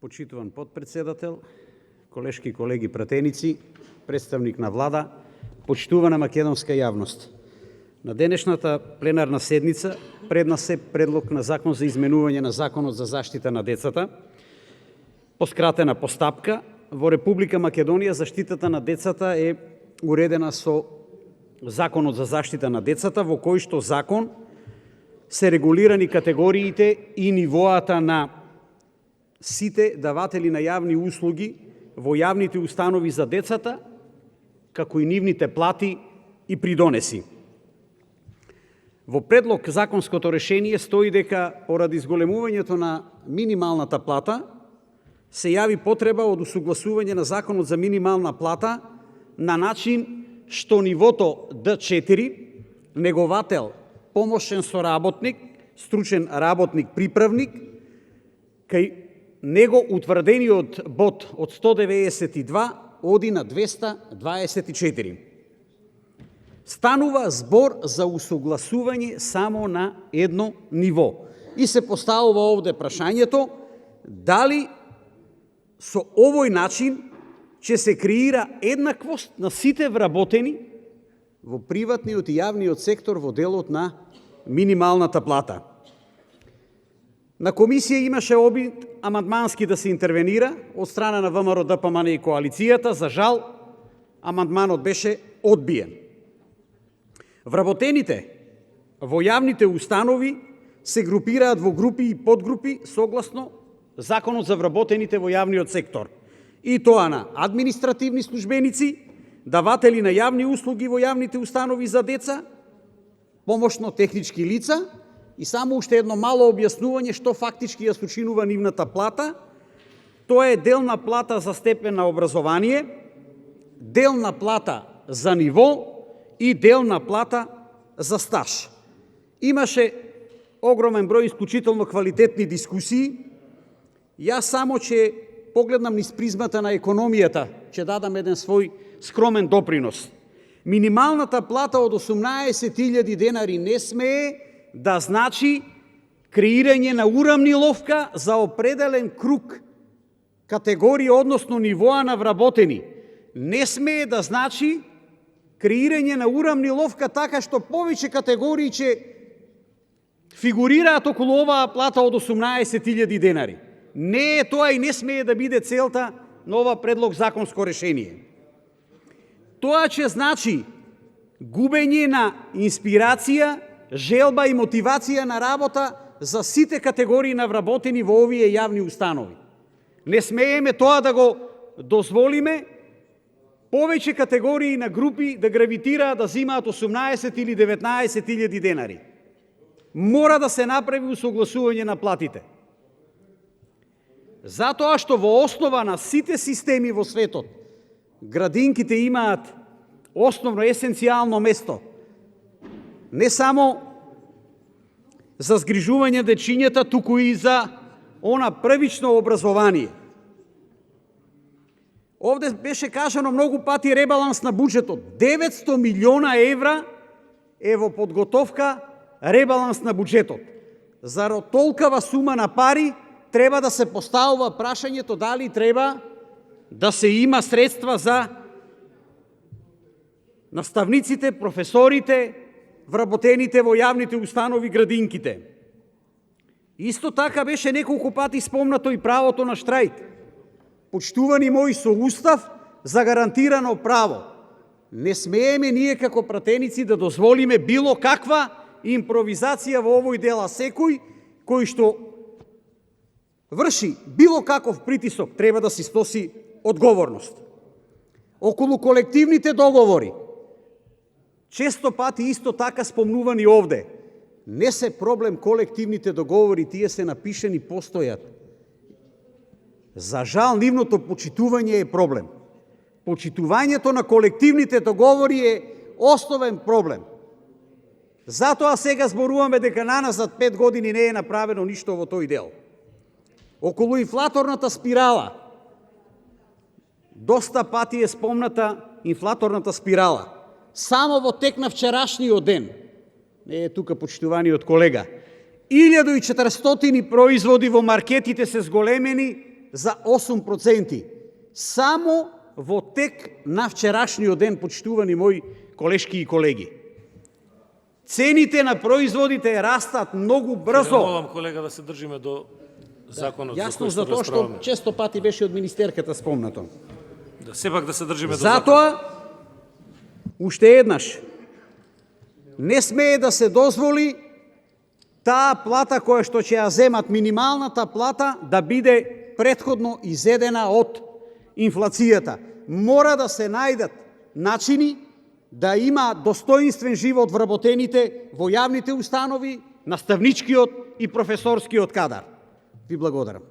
Почитуван подпредседател, колешки и колеги пратеници, представник на влада, почитувана македонска јавност. На денешната пленарна седница пред нас е предлог на закон за изменување на Законот за заштита на децата. По скратена постапка, во Република Македонија заштитата на децата е уредена со Законот за заштита на децата, во кој што закон се регулирани категориите и нивоата на сите даватели на јавни услуги во јавните установи за децата, како и нивните плати и придонеси. Во предлог законското решение стои дека поради зголемувањето на минималната плата се јави потреба од усогласување на Законот за минимална плата на начин што нивото Д4, неговател, помошен соработник, стручен работник, приправник, кај него утврдениот бод од 192 оди на 224. Станува збор за усогласување само на едно ниво. И се поставува овде прашањето дали со овој начин ќе се креира еднаквост на сите вработени во приватниот и јавниот сектор во делот на минималната плата. На комисија имаше обид амандмански да се интервенира од страна на ВМРО, ДПМН и коалицијата. За жал, амандманот беше одбиен. Вработените во јавните установи се групираат во групи и подгрупи согласно Законот за вработените во јавниот сектор. И тоа на административни службеници, даватели на јавни услуги во јавните установи за деца, помошно-технички лица и само уште едно мало објаснување што фактички ја сочинува нивната плата. Тоа е делна плата за степен на образование, делна плата за ниво и делна плата за стаж. Имаше огромен број исклучително квалитетни дискусии. Јас само ќе погледнам низ призмата на економијата, ќе дадам еден свој скромен допринос. Минималната плата од 18.000 денари не смее да значи креирање на урамниловка за определен круг категории, односно нивоа на вработени. Не смее да значи креирање на урамниловка така што повеќе категории ќе фигурираат околу оваа плата од 18.000 денари. Не е тоа и не смее да биде целта на ова предлог законско решение. Тоа ќе значи губење на инспирација, желба и мотивација на работа за сите категории на вработени во овие јавни установи. Не смееме тоа да го дозволиме, повеќе категории на групи да гравитираат да земаат 18 или 19.000 денари. Мора да се направи усогласување на платите. Затоа што во основа на сите системи во светот, градинките имаат основно есенцијално место. Не само за згрижување дечињата, туку и за она првично образование. Овде беше кажано многу пати ребаланс на буџетот. 900 милиона евра е во подготовка ребаланс на буџетот. Зарад толкава сума на пари треба да се поставува прашањето дали треба да се има средства за наставниците, професорите, вработените во јавните установи, градинките. Исто така беше неколку пати спомнато и правото на штрајк. Почитувани мои, со устав загарантирано право. Не смееме ние како пратеници да дозволиме било каква импровизација во овој дел, а секој кој што врши било каков притисок треба да си сноси одговорност. Околу колективните договори, често пати исто така спомнувани овде, не се проблем колективните договори, тие се напишени, постојат. За жал, нивното почитување е проблем. Почитувањето на колективните договори е основен проблем. Затоа сега зборуваме дека наназад 5 години не е направено ништо во тој дел. Околу инфлаторната спирала, доста пати е спомната инфлаторната спирала. Само во тек на вчерашниот ден, не е тука почитуваниот колега, 1400 производи во маркетите се зголемени за 8%. Само во тек на вчерашниот ден, почитувани мои колешки и колеги. Цените на производите растат многу брзо. Молам колега да се држиме до законот за Јасно, кој што затоа што расправаме. често пати беше од министерката спомнато. Да сепак да се држиме до законот. Затоа, уште еднаш, не смее да се дозволи таа плата која што ќе ја земат, минималната плата, да биде претходно изедена од инфлацијата. Мора да се најдат начини да има достоинствен живот вработените во јавните установи, наставничкиот и професорскиот кадар. Ви благодарам.